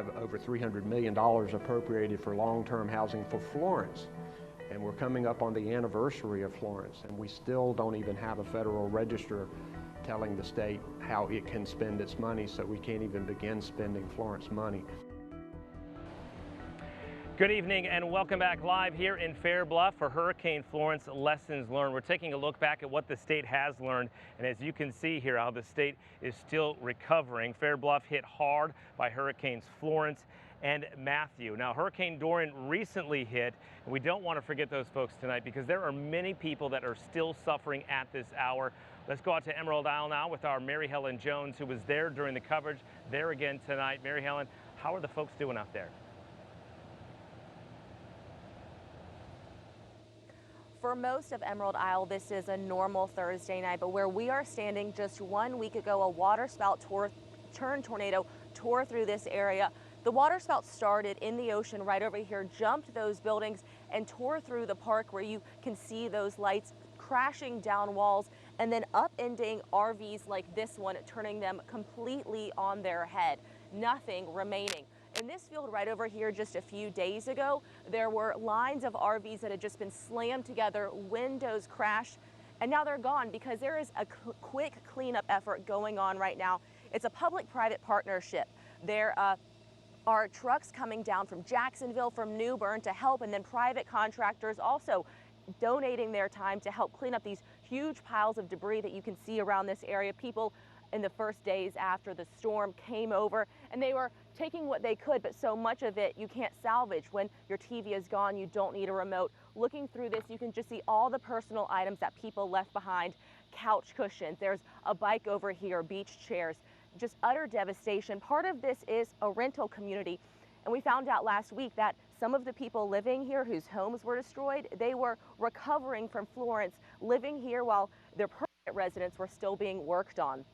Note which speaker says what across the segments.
Speaker 1: have over $300 million appropriated for long-term housing for Florence. And we're coming up on the anniversary of Florence, and we still don't even have a federal register telling the state how it can spend its money, so we can't even begin spending Florence money.
Speaker 2: Good evening and welcome back live here in Fair Bluff for Hurricane Florence Lessons Learned. We're taking a look back at what the state has learned, and as you can see here, how the state is still recovering. Fair Bluff hit hard by Hurricanes Florence and Matthew. Now, Hurricane Dorian recently hit, and we don't want to forget those folks tonight because there are many people that are still suffering at this hour. Let's go out to Emerald Isle now with our Mary Helen Jones, who was there during the coverage, there again tonight. Mary Helen, how are the folks doing out there?
Speaker 3: For most of Emerald Isle, this is a normal Thursday night, but where we are standing just 1 week ago, a waterspout turned tornado tore through this area. The waterspout started in the ocean right over here, jumped those buildings and tore through the park where you can see those lights crashing down walls and then upending RVs like this one, turning them completely on their head. Nothing remaining. In this field right over here just a few days ago, there were lines of RVs that had just been slammed together, windows crashed, and now they're gone because there is a quick cleanup effort going on right now. It's a public-private partnership. There are trucks coming down from Jacksonville, from New Bern to help, and then private contractors also donating their time to help clean up these huge piles of debris that you can see around this area. People in the first days after the storm came over and they were taking what they could, but so much of it you can't salvage. When your TV is gone, you don't need a remote. Looking through this, you can just see all the personal items that people left behind. Couch cushions, there's a bike over here, beach chairs, just utter devastation. Part of this is a rental community, and we found out last week that some of the people living here whose homes were destroyed, they were recovering from Florence, living here while their permanent residents were still being worked on.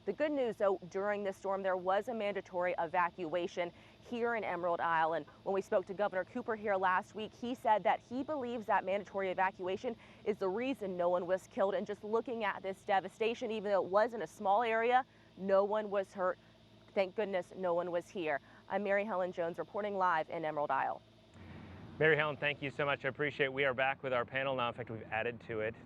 Speaker 3: The good news, though, during this storm, there was a mandatory evacuation here in Emerald Isle. And when we spoke to Governor Cooper here last week, he said that he believes that mandatory evacuation is the reason no one was killed. And just looking at this devastation, even though it was in a small area, no one was hurt. Thank goodness no one was here. I'm Mary Helen Jones reporting live in Emerald Isle.
Speaker 2: Mary Helen, thank you so much. I appreciate it. We are back with our panel now. In fact, we've added to it.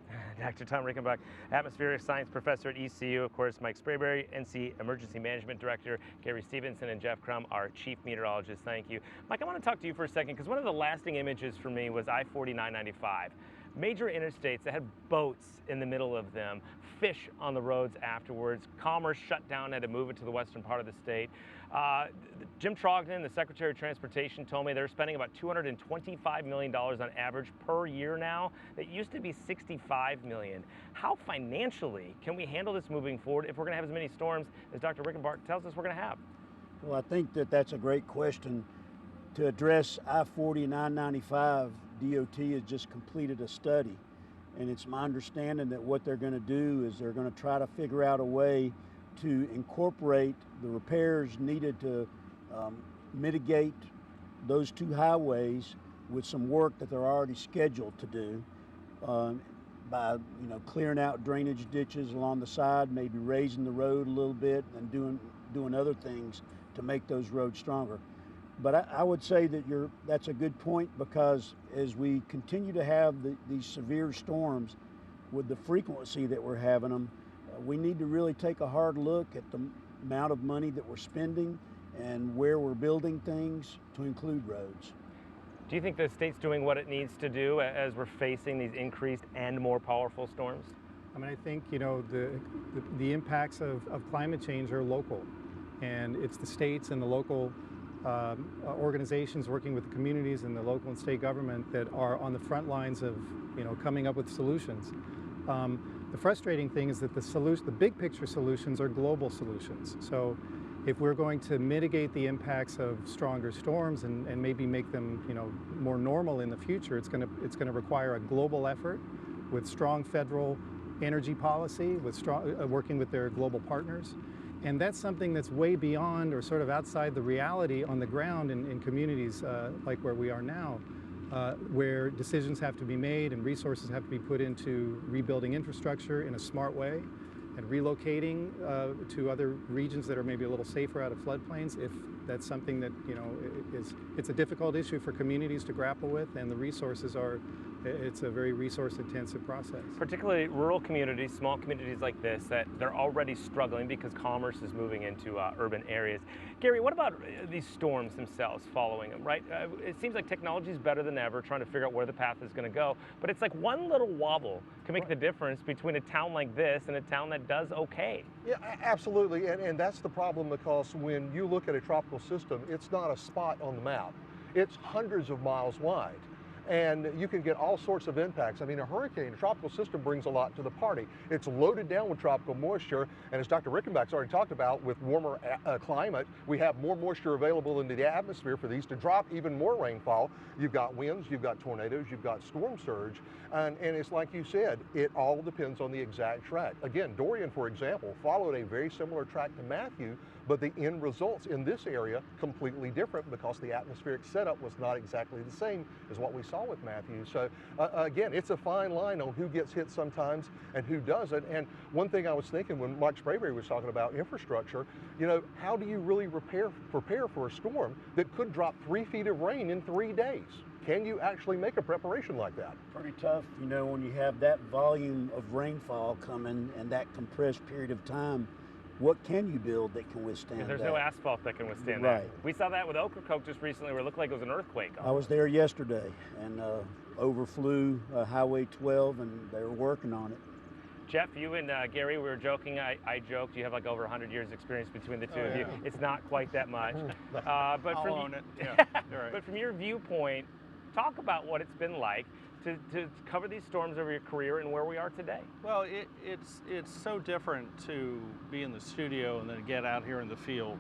Speaker 2: Dr. Tom Rickenbach, Atmospheric Science Professor at ECU. Of course, Mike Sprayberry, NC Emergency Management Director. Gary Stevenson and Jeff Crum, our Chief Meteorologist. Thank you. Mike, I want to talk to you for a second because one of the lasting images for me was I-40/95. Major interstates that had boats in the middle of them, fish on the roads afterwards, commerce shut down, had to move it to the western part of the state. Jim Trogdon, the Secretary of Transportation, told me they're spending about $225 million on average per year now. That used to be $65 million. How financially can we handle this moving forward if we're going to have as many storms as Dr. Rickenbach tells us we're going to have?
Speaker 4: Well, I think that's a great question. To address I-40 and I-95, DOT has just completed a study, and it's my understanding that what they're going to do is they're going to try to figure out a way to incorporate the repairs needed to mitigate those two highways with some work that they're already scheduled to do by clearing out drainage ditches along the side, maybe raising the road a little bit, and doing other things to make those roads stronger. But I would say that that's a good point, because as we continue to have these severe storms with the frequency that we're having them, we need to really take a hard look at the amount of money that we're spending and where we're building things to include roads.
Speaker 2: Do you think the state's doing what it needs to do as we're facing these increased and more powerful storms?
Speaker 5: I mean, I think, the impacts of climate change are local, and it's the states and the local organizations working with the communities and the local and state government that are on the front lines of, coming up with solutions. The frustrating thing is that the big picture solutions are global solutions. So if we're going to mitigate the impacts of stronger storms and maybe make them, more normal in the future, it's going to require a global effort with strong federal energy policy, with strong working with their global partners. And that's something that's way beyond or sort of outside the reality on the ground in communities like where we are now, where decisions have to be made and resources have to be put into rebuilding infrastructure in a smart way. and relocating to other regions that are maybe a little safer out of floodplains, if that's something that, you know, it's a difficult issue for communities to grapple with, and the resources are, it's a very resource-intensive process.
Speaker 2: Particularly rural communities, small communities like this, that they're already struggling because commerce is moving into urban areas. Gary, what about these storms themselves following them, right? It seems like technology is better than ever, trying to figure out where the path is going to go, but it's like one little wobble can make the difference between a town like this and a town that does okay.
Speaker 6: Yeah, absolutely, and that's the problem, because when you look at a tropical system, it's not a spot on the map. It's hundreds of miles wide. And you can get all sorts of impacts. I mean, a hurricane, a tropical system, brings a lot to the party. It's loaded down with tropical moisture, and as Dr. Rickenbach's already talked about, with warmer climate, we have more moisture available into the atmosphere for these to drop even more rainfall. You've got winds, you've got tornadoes, you've got storm surge, and it's like you said, it all depends on the exact track. Again, Dorian, for example, followed a very similar track to Matthew, but the end results in this area completely different, because the atmospheric setup was not exactly the same as what we saw with Matthew. So again, it's a fine line on who gets hit sometimes and who doesn't. And one thing I was thinking when Mike Sprayberry was talking about infrastructure, you know, how do you really prepare for a storm that could drop 3 feet of rain in 3 days? Can you actually make a preparation like that?
Speaker 4: Pretty tough, you know, when you have that volume of rainfall coming and that compressed period of time. What can you build that can withstand
Speaker 2: There's
Speaker 4: that?
Speaker 2: no asphalt that can withstand
Speaker 4: Right.
Speaker 2: that. We saw that with Ocracoke just recently, where it looked like it was an earthquake.
Speaker 4: I was there yesterday and overflew Highway 12, and they were working on it.
Speaker 2: Jeff, you and Gary, we were joking. I joked you have like over 100 years experience between the two of you. It's not quite that much. But
Speaker 7: I'll
Speaker 2: from
Speaker 7: own it. Yeah. You're right.
Speaker 2: But from your viewpoint, talk about what it's been like to cover these storms over your career and where we are today.
Speaker 7: Well, it's so different to be in the studio and then get out here in the field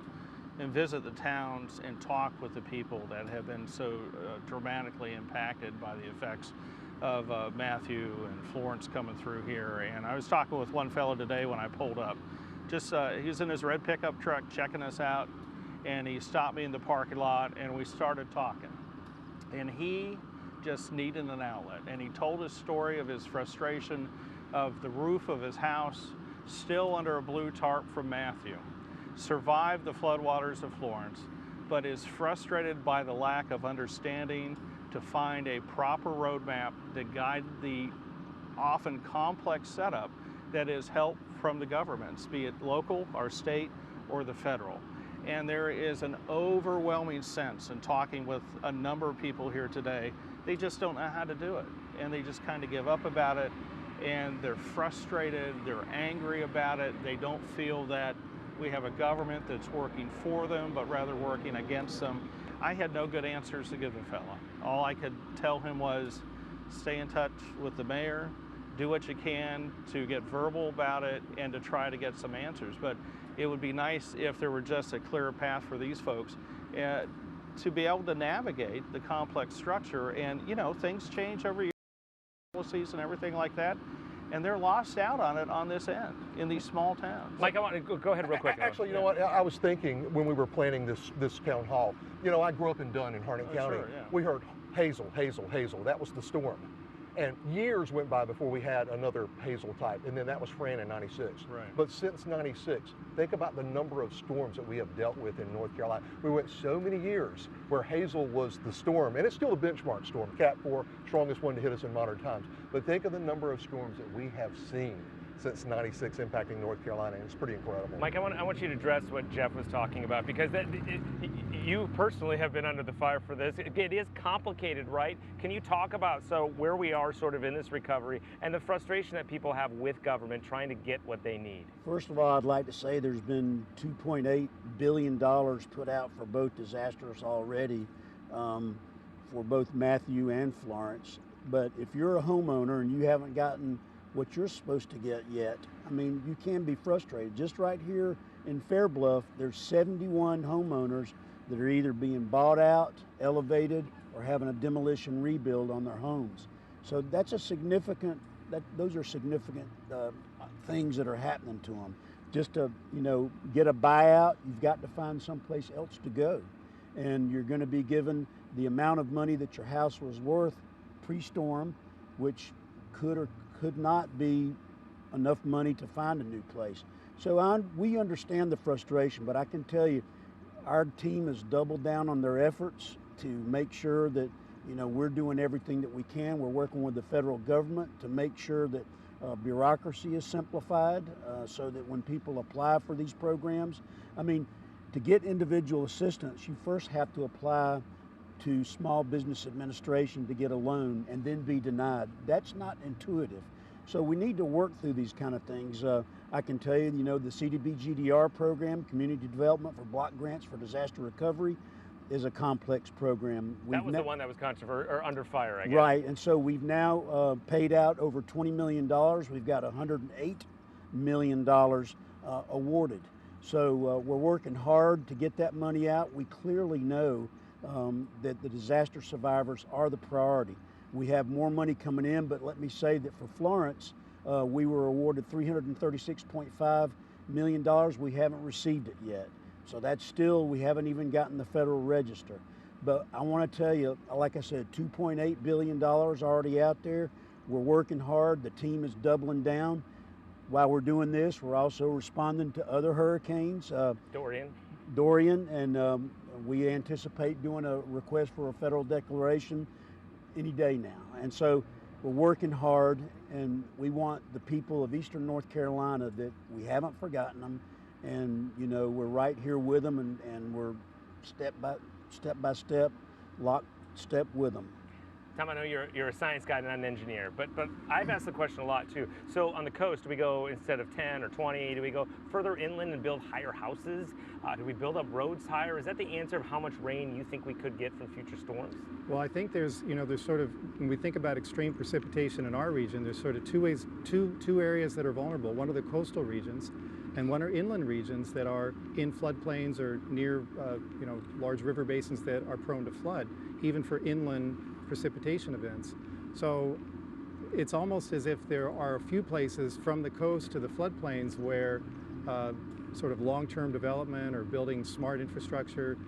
Speaker 7: and visit the towns and talk with the people that have been so dramatically impacted by the effects of Matthew and Florence coming through here. And I was talking with one fellow today when I pulled up. Just he was in his red pickup truck checking us out, and he stopped me in the parking lot, and we started talking. And he just needed an outlet, and he told his story of his frustration of the roof of his house still under a blue tarp from Matthew, survived the floodwaters of Florence, but is frustrated by the lack of understanding to find a proper roadmap that guide the often complex setup that is help from the governments, be it local, our state, or the federal. And there is an overwhelming sense in talking with a number of people here today, they just don't know how to do it. And they just kind of give up about it, and they're frustrated, they're angry about it. They don't feel that we have a government that's working for them, but rather working against them. I had no good answers to give the fella. All I could tell him was stay in touch with the mayor, do what you can to get verbal about it and to try to get some answers. But it would be nice if there were just a clearer path for these folks to be able to navigate the complex structure. And, you know, things change every year, policies and everything like that. And they're lost out on it on this end in these small towns.
Speaker 2: Mike, I want to go ahead real quick.
Speaker 6: Actually, you know what? I was thinking when we were planning this town hall, you know, I grew up in Dunn in Harnett County.
Speaker 7: Sure, yeah.
Speaker 6: We heard hazel, hazel, hazel. That was the storm. And years went by before we had another hazel type, and then that was Fran in '96.
Speaker 7: Right.
Speaker 6: But since '96, think about the number of storms that we have dealt with in North Carolina. We went so many years where hazel was the storm, and it's still a benchmark storm, Cat 4, strongest one to hit us in modern times. But think of the number of storms that we have seen since '96 impacting North Carolina, and it's pretty incredible.
Speaker 2: Mike, I want you to address what Jeff was talking about, because you personally have been under the fire for this. It is complicated, right? Can you talk about where we are sort of in this recovery and the frustration that people have with government trying to get what they need?
Speaker 4: First of all, I'd like to say there's been $2.8 billion put out for both disasters already, for both Matthew and Florence. But if you're a homeowner and you haven't gotten what you're supposed to get yet, I mean, you can be frustrated. Just right here in Fair Bluff, there's 71 homeowners that are either being bought out, elevated, or having a demolition rebuild on their homes. So that's a significant, those are significant things that are happening to them. Just to, you know, get a buyout, you've got to find someplace else to go. And you're going to be given the amount of money that your house was worth pre-storm, which could or could not be enough money to find a new place. So we understand the frustration, but I can tell you, our team has doubled down on their efforts to make sure that, you know, we're doing everything that we can. We're working with the federal government to make sure that bureaucracy is simplified so that when people apply for these programs, I mean, to get individual assistance, you first have to apply to Small Business Administration to get a loan and then be denied. That's not intuitive. So we need to work through these kind of things. I can tell you, you know, the CDBG-DR program, Community Development for Block Grants for Disaster Recovery, is a complex program.
Speaker 2: That was the one that was controversial, or under fire, I guess.
Speaker 4: Right, and so we've now paid out over $20 million. We've got $108 million awarded. So we're working hard to get that money out. We clearly know that the disaster survivors are the priority. We have more money coming in, but let me say that for Florence, we were awarded $336.5 million. We haven't received it yet. So that's still, we haven't even gotten the Federal Register. But I want to tell you, like I said, $2.8 billion already out there. We're working hard. The team is doubling down. While we're doing this, we're also responding to other hurricanes. Dorian, and we anticipate doing a request for a federal declaration any day now. And so we're working hard, and we want the people of Eastern North Carolina that we haven't forgotten them, and you know, we're right here with them, and we're step by step, lockstep with them.
Speaker 2: Tom, I know you're a science guy, not an engineer, but I've asked the question a lot too. So on the coast, do we go, instead of 10 or 20, do we go further inland and build higher houses? Do we build up roads higher? Is that the answer of how much rain you think we could get from future storms?
Speaker 5: Well, I think there's sort of, when we think about extreme precipitation in our region, there's sort of two areas that are vulnerable. One are the coastal regions, and one are inland regions that are in floodplains or near, large river basins that are prone to flood, even for inland precipitation events. So it's almost as if there are a few places from the coast to the floodplains where sort of long-term development or building smart infrastructure,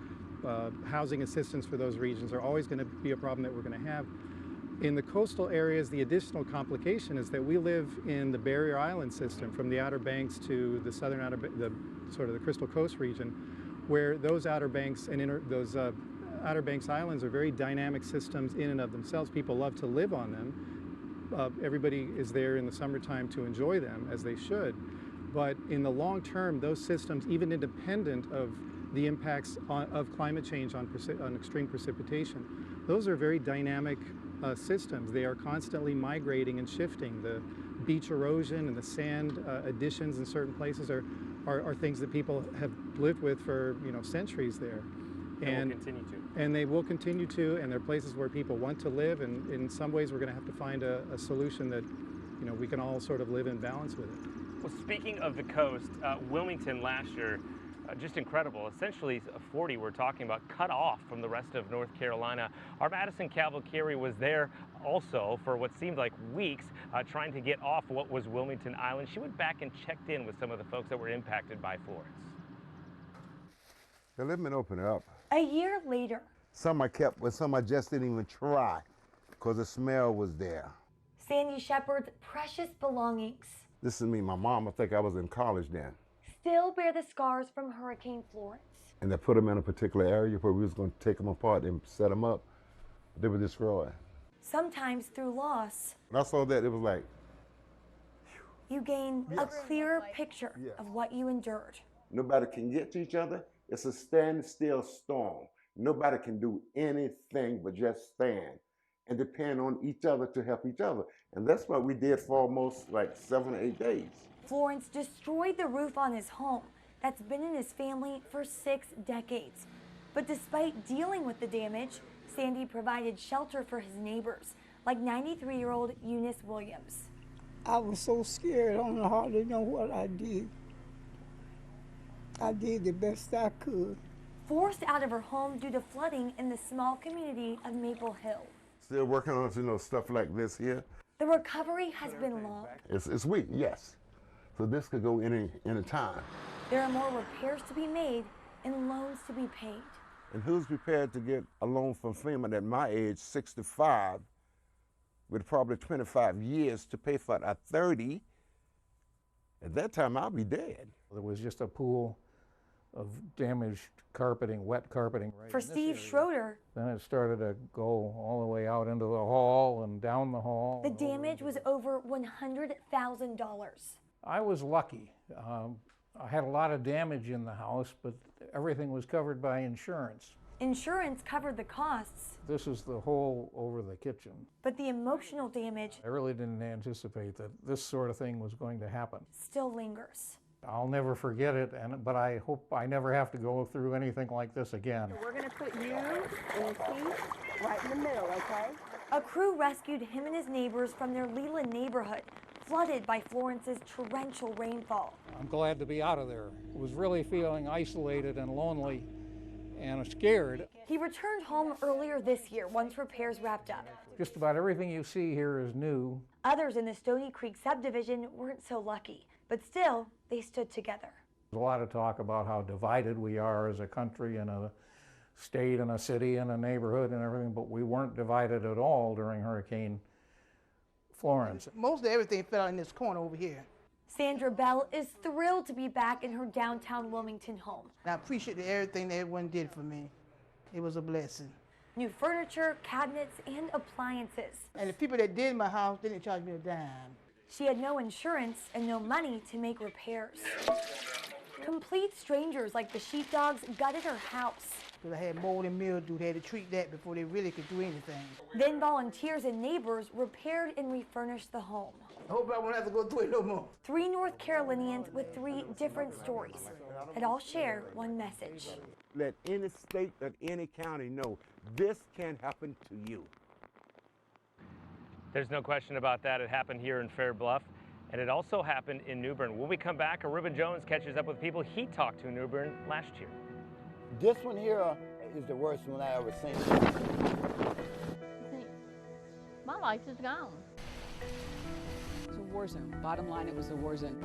Speaker 5: housing assistance for those regions are always going to be a problem that we're going to have. In the coastal areas, the additional complication is that we live in the Barrier Island system, from the Outer Banks to the southern the Crystal Coast region, where those Outer Banks and Outer Banks Islands are very dynamic systems in and of themselves. People love to live on them. Everybody is there in the summertime to enjoy them, as they should. But in the long term, those systems, even independent of the impacts of climate change on extreme precipitation, those are very dynamic systems. They are constantly migrating and shifting. The beach erosion and the sand additions in certain places are things that people have lived with for centuries there.
Speaker 2: And will continue to.
Speaker 5: And they will continue to, and there are places where people want to live, and in some ways we're going to have to find a solution that we can all sort of live in balance with it.
Speaker 2: Well, speaking of the coast, Wilmington last year, just incredible. Essentially, 40 we're talking about, cut off from the rest of North Carolina. Our Madison Cavalcari was there also for what seemed like weeks, trying to get off what was Wilmington Island. She went back and checked in with some of the folks that were impacted by Florence.
Speaker 8: Now let me open it up.
Speaker 9: A year later,
Speaker 8: Some I kept, but some I just didn't even try because the smell was there.
Speaker 9: Sandy Shepard's precious belongings
Speaker 8: This is me, my mom. I think I was in college then.
Speaker 9: still bear the scars from Hurricane Florence.
Speaker 8: And they put them in a particular area where we was going to take them apart and set them up. They were destroyed.
Speaker 9: Sometimes through loss,
Speaker 8: And I saw that, it was like,
Speaker 9: you gain a clearer picture of what you endured.
Speaker 8: nobody can get to each other. It's a standstill storm. Nobody can do anything but just stand and depend on each other to help each other. And that's what we did for almost like 7 or 8 days.
Speaker 9: Florence destroyed the roof on his home that's been in his family for 6 decades. But despite dealing with the damage, Sandy provided shelter for his neighbors, like 93-year-old Eunice Williams.
Speaker 10: I was so scared, I don't hardly know what I did. I did the best I could.
Speaker 9: Forced out of her home due to flooding in the small community of Maple Hill.
Speaker 8: Still working on stuff like this here.
Speaker 9: The recovery has been long.
Speaker 8: It's weak, yes. So this could go any time.
Speaker 9: There are more repairs to be made and loans to be paid.
Speaker 8: And who's prepared to get a loan from FEMA at my age, 65, with probably 25 years to pay for a 30 At that time, I'll be dead.
Speaker 11: There was just a pool of damaged carpeting, wet carpeting. Right
Speaker 9: For
Speaker 11: in this
Speaker 9: Steve
Speaker 11: area.
Speaker 9: Schroeder,
Speaker 11: Then it started to go all the way out into the hall and down the hall.
Speaker 9: the
Speaker 11: and over
Speaker 9: damage
Speaker 11: into
Speaker 9: was
Speaker 11: the-
Speaker 9: over $100,000.
Speaker 11: I was lucky. I had a lot of damage in the house, but everything was covered by insurance.
Speaker 9: Insurance covered the costs,
Speaker 11: This is the hole over the kitchen.
Speaker 9: but the emotional damage
Speaker 11: I really didn't anticipate that this sort of thing was going to happen.
Speaker 9: still lingers.
Speaker 11: I'll never forget it, but I hope I never have to go through anything like this again.
Speaker 12: We're going to put you in the seat right in the middle, okay?
Speaker 9: A crew rescued him and his neighbors from their Leland neighborhood, flooded by Florence's torrential rainfall.
Speaker 11: I'm glad to be out of there. I was really feeling isolated and lonely and scared.
Speaker 9: He returned home earlier this year once repairs wrapped up.
Speaker 11: Just about everything you see here is new.
Speaker 9: Others in the Stony Creek subdivision weren't so lucky, but still, they stood together.
Speaker 11: There's a lot of talk about how divided we are as a country and a state and a city and a neighborhood and everything, but we weren't divided at all during Hurricane Florence.
Speaker 10: Most of everything fell in this corner over here.
Speaker 9: Sandra Bell is thrilled to be back in her downtown Wilmington home.
Speaker 10: And I appreciate everything that everyone did for me. It was a blessing.
Speaker 9: New furniture, cabinets, and appliances.
Speaker 10: And the people that did my house didn't charge me a dime.
Speaker 9: She had no insurance and no money to make repairs. Complete strangers like the sheepdogs gutted her house.
Speaker 10: Because I had mold and mildew, they had to treat that before they really could do anything.
Speaker 9: Then volunteers and neighbors repaired and refurnished the home.
Speaker 10: I hope I won't have to go through it no more.
Speaker 9: 3 North Carolinians with 3 different stories that all share one message.
Speaker 8: Let any state or any county know this can happen to you.
Speaker 2: There's no question about that. It happened here in Fair Bluff, and it also happened in New Bern. When we come back, Reuben Jones catches up with people he talked to in New Bern last year.
Speaker 13: This one here is the worst one I ever seen.
Speaker 12: My life is gone.
Speaker 14: It was a war zone. Bottom line, it was a war zone.